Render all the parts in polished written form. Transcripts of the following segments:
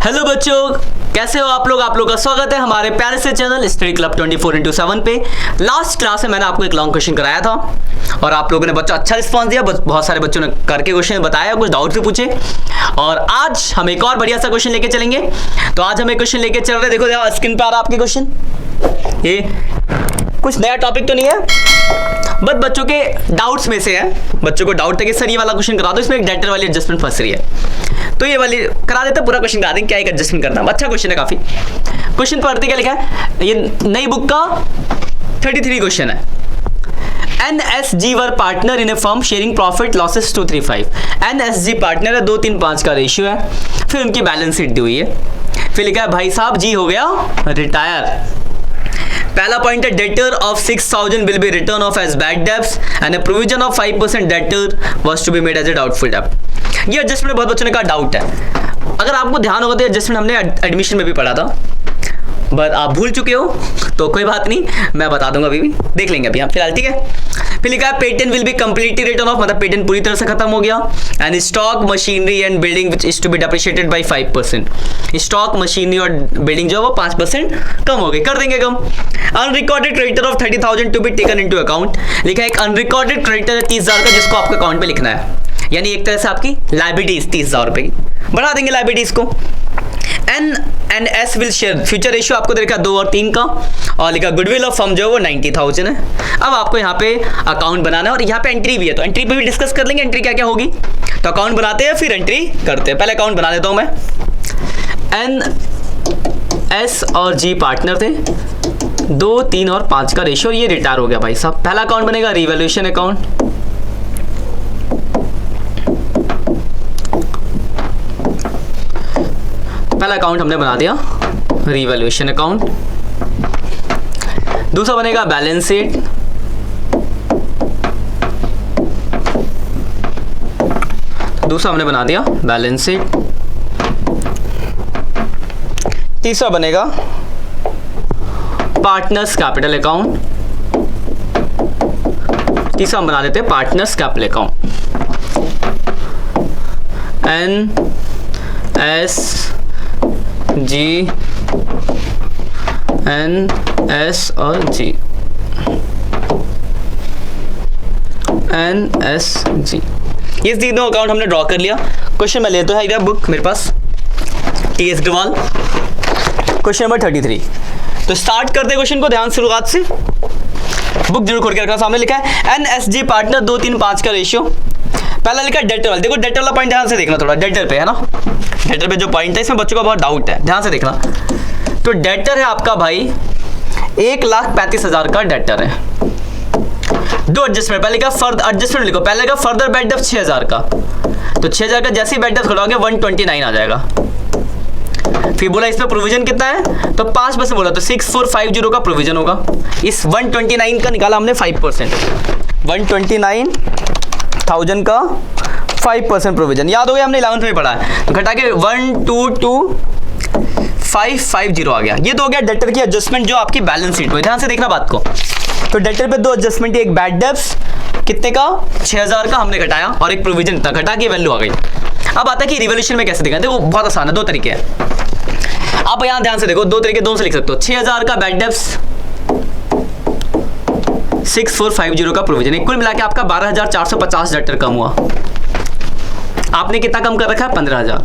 Hello बच्चों, कैसे हो आप लोग का स्वागत है हमारे प्यारे से चैनल स्टडी क्लब 24x7 पे। लास्ट क्लास में मैंने आपको एक लॉन्ग क्वेश्चन कराया था और आप लोगों ने बच्चों अच्छा रिस्पांस दिया। बहुत सारे बच्चों ने करके क्वेश्चन बताया, कुछ डाउट भी पूछे और आज हम एक और बढ़िया सा क्वेश्चन लेके चलेंगे। तो आज हम एक क्वेश्चन लेके चल रहे हैं। देखो स्क्रीन पर आ रहा है आपके क्वेश्चन। ये कुछ नया टॉपिक तो नहीं है, बट बच्चों के डाउट्स में से है। बच्चों को डाउट था कि सर ये वाला क्वेश्चन करा दो, इसमें एक डेटर वाली एडजस्टमेंट फंस रही है, तो ये वाली करा देते, पूरा क्वेश्चन करा देंगे क्या एक एडजस्टमेंट करना। अच्छा क्वेश्चन है काफी। क्वेश्चन पढ़ते क्या लिखा है, ये नई बुक का 33 क्वेश्चन है। NSG were partner in A firm sharing profit losses 235। NSG partner है, 2-3-5 का रेशियो है। फिर उनकी बैलेंस शीट दी हुई है। फिर लिखा है भाई साहब जी हो गया रिटायर। पहला पॉइंट है debtor of 6000 will be return off as bad debts and a provision of 5% debtor was to be made as a doubtful डेब्ट। ये एडजस्टमेंट बहुत बच्चों ने कहा डाउट है। अगर आपको ध्यान होगा तो एडजस्टमेंट हमने एडमिशन में भी पढ़ा था, बट आप भूल चुके हो तो कोई बात नहीं, मैं बता दूंगा अभी भी, देख लेंगे अभी हम फिलहाल, ठीक है। फिर लिखा है patent will be completely written off, मतलब पेटेंट पूरी तरह से खत्म हो गया। And stock machinery and building which is to be depreciated by 5%। Stock machinery और बिल्डिंग जो है वो 5% कम हो गई, कर देंगे कम। Unrecorded creditor of 30,000 to be taken into account. लिखा है एक अनरिकॉर्डेड क्रेडिटर है 30,000 का, जिसको आपके अकाउंट पे लिखना है, यानी एक तरह से आपकी लायबिलिटीज 30,000 रुपए की, बढ़ा देंगे लायबिलिटीज को। N&S will share future ratio आपको दे रखा 2 और 3 का, और लिखा गुडविल ऑफ फर्म जो है वो 90,000 है। अब आपको यहाँ पे अकाउंट बनाना है और यहाँ पे एंट्री भी है, तो एंट्री पे भी डिस्कस कर लेंगे एंट्री क्या क्या होगी। तो अकाउंट बनाते हैं फिर एंट्री करते हैं। पहले अकाउंट बना देता हूँ मैं। NS और G पार्टनर थे, 2, 3 और 5 का रेशियो, ये रिटायर हो गया भाई साहब। पहला अकाउंट बनेगा रिवैल्यूएशन अकाउंट। पहला अकाउंट हमने बना दिया रिवैल्यूएशन अकाउंट। दूसरा बनेगा बैलेंस शीट। दूसरा हमने बना दिया बैलेंस शीट। तीसरा बनेगा पार्टनर्स कैपिटल अकाउंट। तीसरा हम बना देते हैं partners capital account. NSG NS और G NSG, ये तीनों अकाउंट हमने ड्रॉ कर लिया। क्वेश्चन मैं लेता हूँ इधर बुक मेरे पास, TS अग्रवाल, क्वेश्चन नंबर 33। तो स्टार्ट करते हैं क्वेश्चन को ध्यान से, शुरुआत से। बुक जरूर खोल के रखना। सामने लिखा है NSG पार्टनर 2-3-5 का रेशियो। पहला लिखा है डेटर वाला। देखो डेटर वाला पॉइंट ध्यान से देखना, थोड़ा डेटर पे है ना, डेटर पे जो पॉइंट है इसमें बच्चों का बहुत डाउट है, ध्यान से देखना। तो डेटर है आपका भाई 1,35,000 का डेटर है। दो एडजस्टमेंट, पहले का फर्दर एडजस्टमेंट लिखो, पहले का फर्दर बैड डेप्ट 6,000 का, तो 6,000 का जैसे ही बैड डेप्ट खड़ाओगे 129 आ जाएगा। फिर बोला इसमें प्रोविजन कितना है, तो 5% बोला, तो 6450 का प्रोविजन होगा। इस 129 का निकाला हमने 5%, 129,000 का 5% प्रोविजन, याद हो गया, हमने 11th में पढ़ा है। तो घटा के 122,550 आ गया। ये तो हो गया डेटर की एडजस्टमेंट जो आपकी बैलेंस शीट में, ध्यान से देखना बात को। तो डेटर पे दो एडजस्टमेंट, एक बैड डेब्ट्स कितने का 6,000 का हमने घटाया, और एक प्रोविजन था, घटा के वैल्यू आ गई। अब आता है कि रिवॉल्यूशन में कैसे देखा, देखो बहुत आसान है, दो तरीके हैं। आप यहाँ ध्यान से देखो, दो तरीके दोनों से लिख सकते हो। 6,000 का बैड डेब्ट्स, 6450 का प्रोविजन, कुल मिला के आपका 12,450 डेटर कम हुआ। आपने कितना कम कर रखा है, 15,000।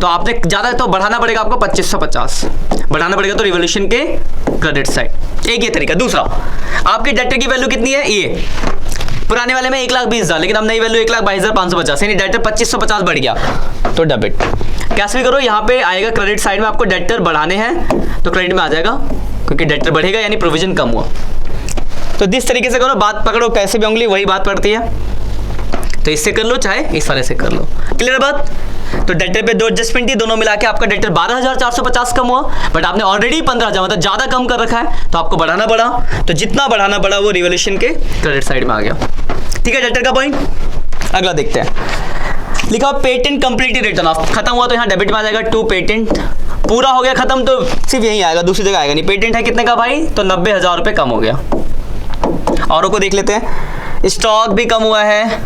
तो आपने ज्यादा तो बढ़ाना पड़ेगा आपको 2550 बढ़ाना पड़ेगा, तो रिवॉल्यूशन के क्रेडिट साइड। एक ये तरीका। दूसरा, आपके डेटर की वैल्यू कितनी है, ये पुराने वाले में 1,20,000, लेकिन अब नई वैल्यू 1,22,550, यानी डेटर 2550 बढ़ गया, तो डेबिट। कैसे भी करो, यहाँ पे आएगा क्रेडिट साइड में, आपको डेटर बढ़ाने हैं तो क्रेडिट में आ जाएगा, क्योंकि डेटर बढ़ेगा यानी प्रोविजन कम हुआ। तो जिस तरीके से करो, बात पकड़ो, कैसे भी उंगली वही बात पड़ती है। तो इससे कर लो चाहे इस वाले से कर लो, क्लियर बात। तो डेटर पे दो एडजस्टमेंट थी, दोनों मिला के आपका डेटर 12,450 कम हुआ, बट आपने ऑलरेडी 15,000 मतलब ज्यादा कम कर रखा है, तो आपको बढ़ाना पड़ा। तो जितना बढ़ाना पड़ा वो रिवॉल्यूशन के क्रेडिट साइड में आ गया, ठीक है, डेटर का पॉइंट। अगला देखते हैं, लिखा पेटेंट कंप्लीटली रिटर्न ऑफ, खत्म हुआ तो यहाँ डेबिट में आ जाएगा। 2 पेटेंट पूरा हो गया खत्म, तो सिर्फ यही आएगा, दूसरी जगह आएगा नहीं। पेटेंट है कितने का भाई, तो 90,000 रुपये कम हो गया। औरों को देख लेते हैं। स्टॉक भी कम हुआ है,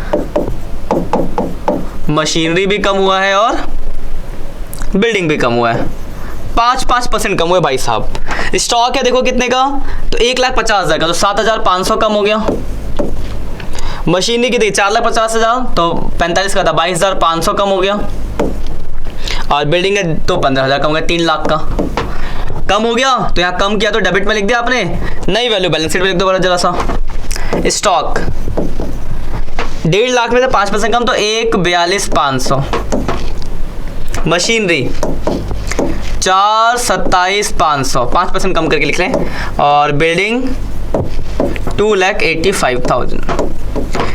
मशीनरी भी कम हुआ है और बिल्डिंग भी कम हुआ है, 5% कम हुआ है भाई साहब। स्टॉक है देखो कितने का, तो 1,50,000 का, तो 7,500 कम हो गया। मशीनरी की थी 4,50,000, तो 45 का था, 22,500 कम हो गया। और बिल्डिंग है तो 15,000 कम हो गया, 3 लाख का कम हो गया। तो यहाँ कम किया तो डेबिट में लिख दिया आपने, नई वैल्यू बैलेंस शीट में लिख दो बड़ा जरा सा। स्टॉक 1.5 लाख में से 5% कम, तो 1,42,500। मशीनरी 4,27,500, 5% कम करके लिख लें। और बिल्डिंग 2,85,000।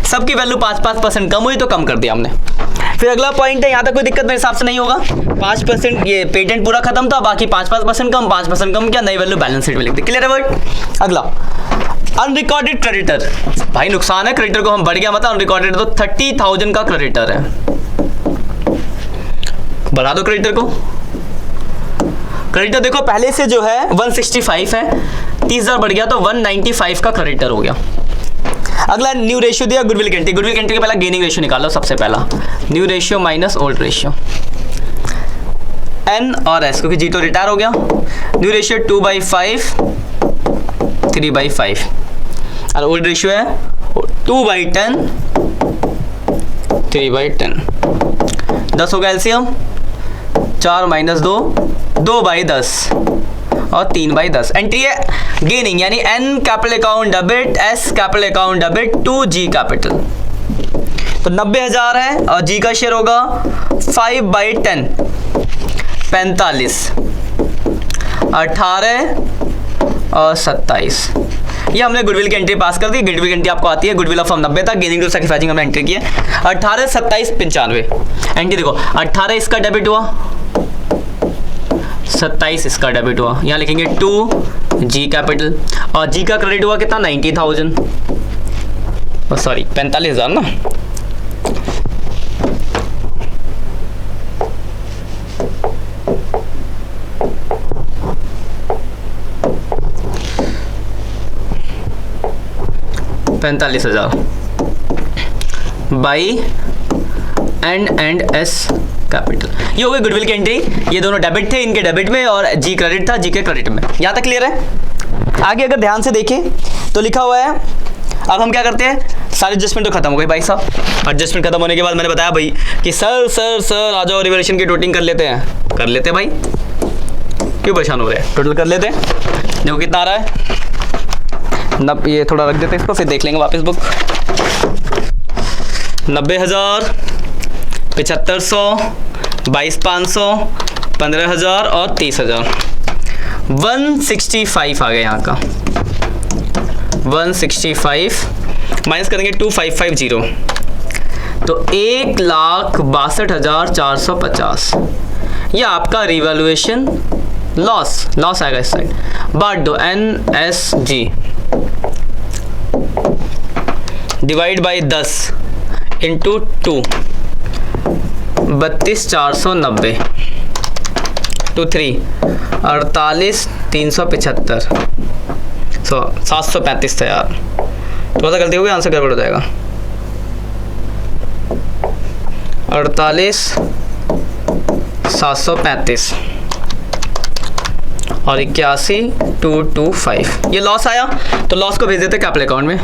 सबकी वैल्यू 5% कम हुई तो कम कर दिया हमने। फिर अगला पॉइंट है, यहाँ तक कोई दिक्कत मेरे हिसाब से नहीं होगा। 5% ये पेटेंट पूरा खत्म था, बाकी 5% कम, 5% कम क्या, नई वैल्यू बैलेंस शीट में लिख दी। क्लियर है वर्ड। अगला अनरिकॉर्डेड क्रेडिटर, भाई नुकसान है क्रेडिटर को, हम बढ़ गया मतलब अनरिकॉर्डेड, तो 30,000 का क्रेडिटर है, बढ़ा दो क्रेडिटर को। क्रेडिटर देखो पहले से जो है 165 है, 30,000 बढ़ गया तो 195 का क्रेडिटर हो गया। अगला न्यू रेशियो दिया गुडविल एंट्री, गुडविल एंट्री के पहला गेनिंग रेशियो निकालो सबसे पहला, new ratio minus old ratio, N और एस, क्योंकि जी तो रिटायर हो गया। न्यू रेशियो 2/5, 3/5, और ओल्ड रेशियो है 2/10, 3/10। 10 होगा एलसीएम, 4 - 2, 2/10 और 3/10। एंट्री है गेनिंग, यानी N capital account debit, S capital account debit to G capital. तो 90,000 है और जी का शेयर होगा 5/10, 45, 18 और 27। ये हमने गुडविल की एंट्री पास कर दी। गुडविल की एंट्री आपको आती है, गुडविल ऑफ 90 था, गेनिंग टू सैक्रिफाइसिंग हमने एंट्री की है। 18, 27, 95 एंट्री देखो, 18 इसका डेबिट हुआ, 27 इसका डेबिट हुआ, यहाँ लिखेंगे 2 जी कैपिटल, और जी का क्रेडिट हुआ कितना 90,000, सॉरी 45,000 ना। $45,000 बाई एंड एस कैपिटल। ये हो गई गुडविल की एंट्री। ये दोनों डेबिट थे, इनके डेबिट में, और जी क्रेडिट था, जी के क्रेडिट में। यहाँ तक क्लियर है। आगे अगर ध्यान से देखें तो लिखा हुआ है, अब हम क्या करते हैं, सारे एडजस्टमेंट तो खत्म हो गई भाई साहब। एडजस्टमेंट खत्म होने के बाद मैंने बताया भाई कि सर आ जाओ रिवैल्यूएशन की टोटलिंग कर लेते हैं। कर लेते भाई, क्यों परेशान हो रहे हैं, टोटल कर लेते हैं। देखो कितना आ रहा है, ये थोड़ा रख देते हैं इसको, फिर देख लेंगे वापस बुक। 90,000, 7,500, 22,500, 15,000 और 30,000, 165 आ गया यहाँ का। 165 माइनस करेंगे 2,550, तो 1,62,450। ये आपका रिवैल्यूएशन लॉस आएगा इस साइड। बांट दो NSG divide by 10 into 2, 32,490 to 3, 48,375, 735 था यार, थोड़ा सा गलती हो गई, आंसर गड़बड़ हो जाएगा। 48,735 और 81,225। ये लॉस आया, तो लॉस को भेज देते कैपिटल अकाउंट में।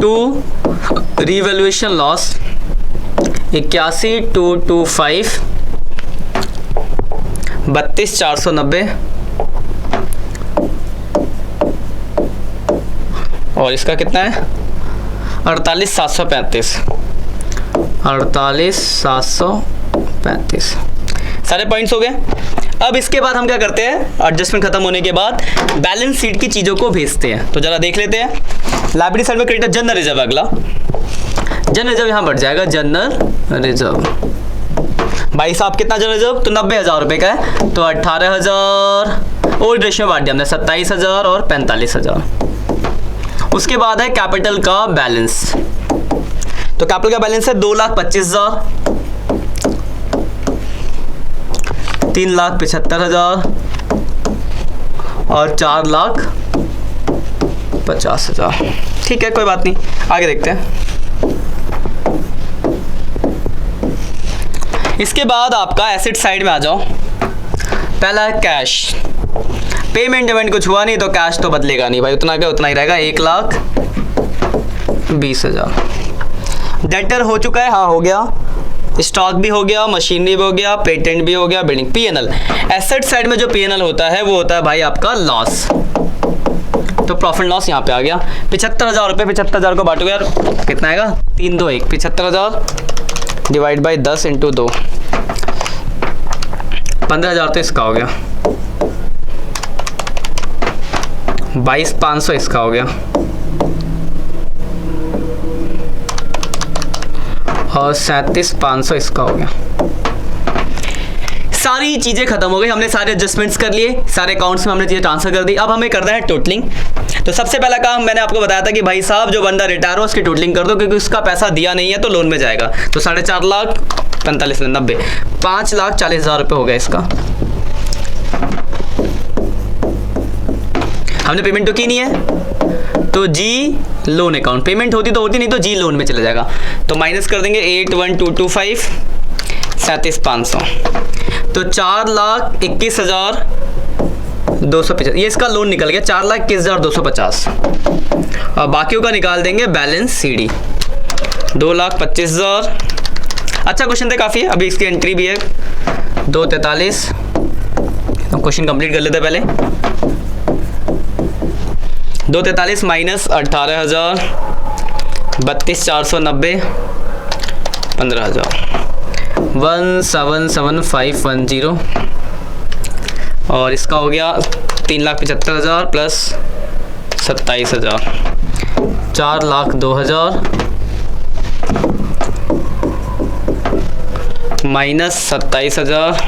टू रिवैल्यूएशन लॉस 81,225, 32,490 और इसका कितना है 48,735, 48,735। सारे पॉइंट्स हो गए। अब इसके बाद हम क्या करते हैं, एडजस्टमेंट खत्म होने के बाद बैलेंस शीट की चीज़ों को भेजते हैं। तो जरा देख लेते हैं। लाइब्रेरी साइड में क्रेडिटर जनरल रिजर्व, अगला जनरल रिजर्व यहाँ बढ़ जाएगा, जनरल रिजर्व। भाई साहब कितना जनरल रिजर्व, तो 90,000 रुपये का है, तो 18,000 ओल्ड रेशियो बांट दिया हमने, 27,000 और 45,000। उसके बाद है कैपिटल का बैलेंस। तो कैपिटल का बैलेंस है 2,25,000, 3,75,000 और 4,50,000। ठीक है, कोई बात नहीं, आगे देखते हैं। इसके बाद आपका एसेट साइड में आ जाओ। पहला है कैश। पेमेंट कुछ हुआ नहीं तो कैश तो बदलेगा नहीं भाई, उतना क्या उतना ही रहेगा, 1,20,000। डेटर हो चुका है, हाँ हो गया। स्टॉक भी हो गया, मशीनरी भी हो गया, पेटेंट भी हो गया, बिल्डिंग। पीएनएल, एसेट साइड में जो पीएनएल होता है वो होता है भाई आपका लॉस। तो प्रॉफिट लॉस यहाँ पे आ गया 75,000 रुपये। 75,000 को बांटोगे यार कितना आएगा, 3 2 1। 75,000 डिवाइड बाई 10 इंटू 2, 15,000 तो इसका हो गया, 22,500 इसका हो गया, और 37,500 इसका हो गया। सारी चीज़ें खत्म हो गई, हमने सारे एडजस्टमेंट्स कर लिए, सारे अकाउंट्स में हमने चीज़ें ट्रांसफर कर दी। अब हमें करना है टोटलिंग। तो सबसे पहला काम मैंने आपको बताया था कि भाई साहब जो बंदा रिटायर हो उसकी टोटलिंग कर दो, क्योंकि उसका पैसा दिया नहीं है तो लोन में जाएगा। तो 4,45,90 5,40,000 रुपये हो गया इसका। हमने पेमेंट तो की नहीं है, तो जी लोन अकाउंट, पेमेंट होती तो होती, नहीं तो जी लोन में चला जाएगा। तो माइनस कर देंगे 8,1,225 37,500, तो 4,21,250 ये इसका लोन निकल गया, 4,21,250। और बाकियों का निकाल देंगे बैलेंस सीडी 2,25,000। अच्छा क्वेश्चन थे काफ़ी, अभी इसकी एंट्री भी है 2,43। तो क्वेश्चन कंप्लीट कर लेते पहले। 2,43 माइनस 18,000 32,490 15,000 1,77,510। और इसका हो गया 3,75,000 प्लस 27,000 4,02,000 माइनस 27,000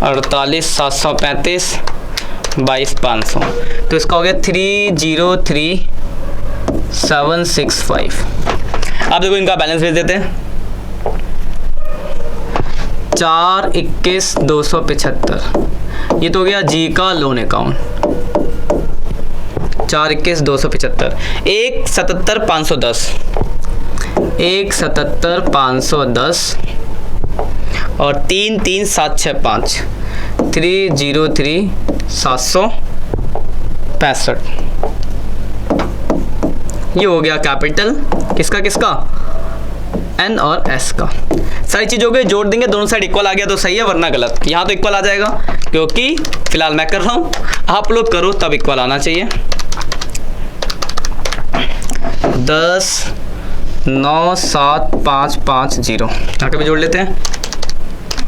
48,735 22,500। तो इसका हो गया 303,765। आप देखो इनका बैलेंस भेज देते हैं, 4,21,275। ये तो हो गया जी का लोन अकाउंट, 4,21,275। 1,77,510 1,77,510 और 3,3,765 303,765। ये हो गया कैपिटल किसका किसका, एन और एस का। सारी चीज़ हो गई, जोड़ देंगे, दोनों साइड इक्वल आ गया तो सही है, वरना गलत। यहाँ तो इक्वल आ जाएगा क्योंकि फिलहाल मैं कर रहा हूँ, आप लोग करो तब इक्वल आना चाहिए। 10 9 7 5 5 0 यहाँ पे जोड़ लेते हैं।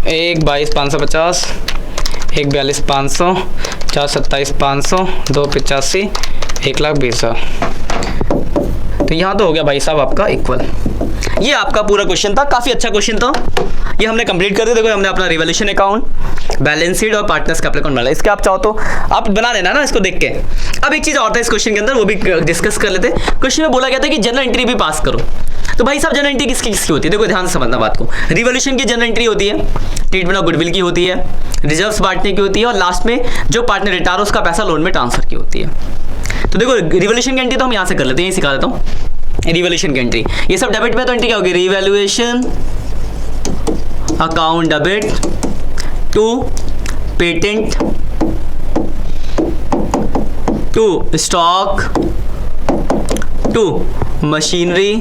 1,22,550 1,42,500 4,27,500 2,85 1,20,000। तो यहाँ तो हो गया भाई साहब आपका इक्वल। ये आपका पूरा क्वेश्चन था, काफ़ी अच्छा क्वेश्चन था। ये हमने कंप्लीट कर दिया। देखो हमने अपना रिवॉल्यूशन अकाउंट, बैलेंस शीट और पार्टनर्स कैपिटल अकाउंट बनाया। इसके आप चाहो तो आप बना लेना ना इसको देख के। अब एक चीज़ और था इस क्वेश्चन के अंदर, वो भी डिस्कस कर लेते। क्वेश्चन में बोला गया था कि जनरल एंट्री भी पास करो। तो भाई साहब जनरल एंट्री किसकी किसकी होती है, देखो ध्यान से समझना बात को। रिवॉल्यूशन की जनरल एंट्री होती है, ट्रीटमेंट ऑफ गुडविल की होती है, रिजर्व्स बांटने की होती है, और लास्ट में जो पार्टनर रिटायर हो उसका पैसा लोन में ट्रांसफर की होती है। तो देखो रिवॉल्यूशन की एंट्री तो हम यहाँ से कर लेते हैं, यही सिखा देता हूँ। रिवॉल्यूशन की एंट्री, ये सब डेबिट में, तो एंट्री क्या होगी, revolution account debit to patent to stock to machinery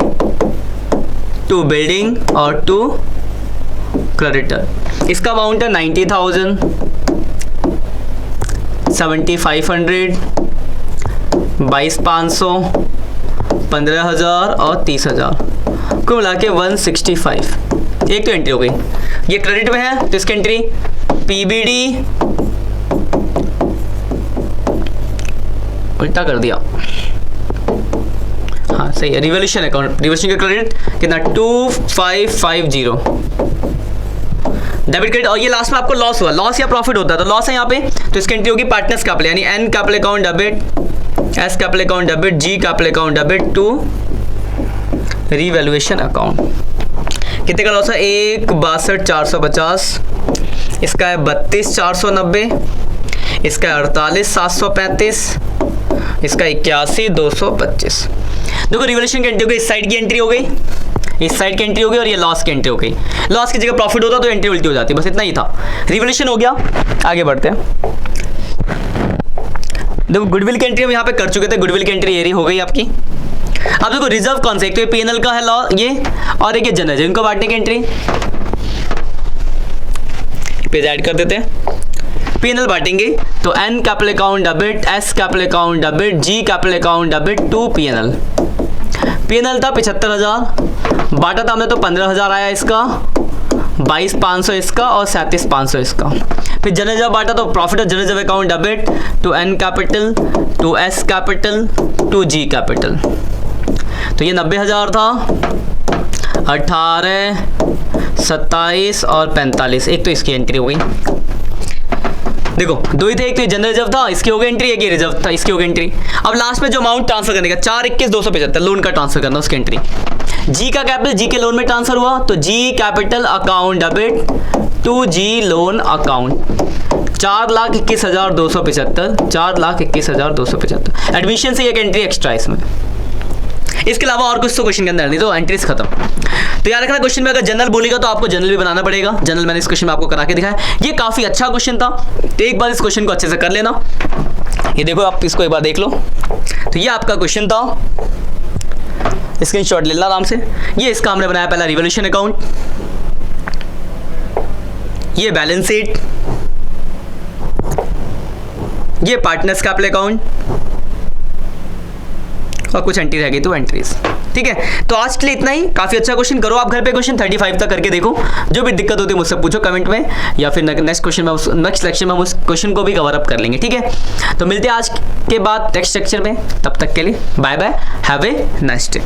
to building और टू क्रेडिटर। इसका अमाउंट है 90,000 7,500 22,500 15,000 और 30,000 को मिला के 165। एक तो एंट्री हो गई। ये क्रेडिट में है तो इसकी एंट्री पीबीडी, उल्टा कर दिया, हाँ सही है। रिवॉल्यूशन अकाउंट, रिवॉल्यूशन का क्रेडिट कितना 2,550 डेबिट क्रेडिट। और ये लास्ट में आपको लॉस हुआ, लॉस या प्रॉफिट होता है तो लॉस है यहाँ पे, तो इसकी एंट्री होगी पार्टनर्स कैपिटल, यानी N capital account debit, S capital account debit, G capital account debit to revaluation account. कितने का लॉस है, 1,62,450, इसका है 32,490, इसका है 48,735, इसका 81,225। देखो रिवॉल्यूशन की एंट्री हो गई, इस साइड की एंट्री हो गई, इस साइड की एंट्री हो गई और ये लॉस की एंट्री हो गई। लॉस की जगह प्रॉफिट होता तो एंट्री उल्टी हो जाती, बस इतना ही था। रिवोल्यूशन हो गया, आगे बढ़ते हैं। देखो गुडविल की एंट्री हम यहाँ पे कर चुके थे, गुडविल की एंट्री ये हो गई आपकी। अब देखो रिजर्व कौन सा, एक तो ये पीएनएल का है लॉ ये, और एक ये जनरल, इनको बांटने की एंट्री पेज ऐड कर देते हैं। पीएनएल बांटेंगे तो N capital account debit, S capital account debit, G capital account debit to PNL. PNL था 75,000, बांटा था हमने तो 15,000 आया इसका, 22,500 इसका और 37,500 इसका। फिर जनरल जब बांटा तो प्रॉफिट ऑफ जनरल जब account debit to N capital to S capital to G capital. तो ये 90,000 था, 18, 27 और 45। एक तो इसकी एंट्री हो गई। देखो दो ही थे, एक तो जनरल रिजर्व था, इसकी हो गई एंट्री, एक ये रिजर्व था, इसकी हो गई एंट्री। अब लास्ट में जो अमाउंट ट्रांसफर करने का 421,275 लोन का ट्रांसफर करना, उसकी एंट्री। जी का कैपिटल जी के लोन में ट्रांसफर हुआ तो G capital account debit to G loan account 4,21,275, 4,21,275। Admission से एक एंट्री एक्स्ट्रा इसमें। इसके अलावा और कुछ तो क्वेश्चन के अंदर नहीं, तो एंट्रीज खत्म। तो याद रखना क्वेश्चन में अगर जनरल बोलेगा तो आपको जनरल भी बनाना पड़ेगा। जनरल मैंने इस क्वेश्चन में आपको करा के दिखाया, ये काफी अच्छा क्वेश्चन था, तो एक बार इस क्वेश्चन को अच्छे से कर लेना। ये देखो आप इसको एक बार देख लो, तो ये आपका क्वेश्चन था, स्क्रीनशॉट ले लो आराम से। ये इसका हमने बनाया पहला रिवोल्यूशन अकाउंट, ये बैलेंस शीट, ये पार्टनर्स कैपिटल अकाउंट और कुछ एंट्री रह गई तो एंट्रीज। ठीक है, तो आज के लिए इतना ही। काफी अच्छा क्वेश्चन करो आप घर पे, क्वेश्चन 35 तक करके देखो। जो भी दिक्कत होती है मुझसे पूछो कमेंट में, या फिर नेक्स्ट क्वेश्चन में, नेक्स्ट लेक्चर में हम उस क्वेश्चन को भी कवर अप कर लेंगे। ठीक है, तो मिलते हैं आज के बाद नेक्स्ट लेक्चर में, तब तक के लिए bye bye, have a nice day.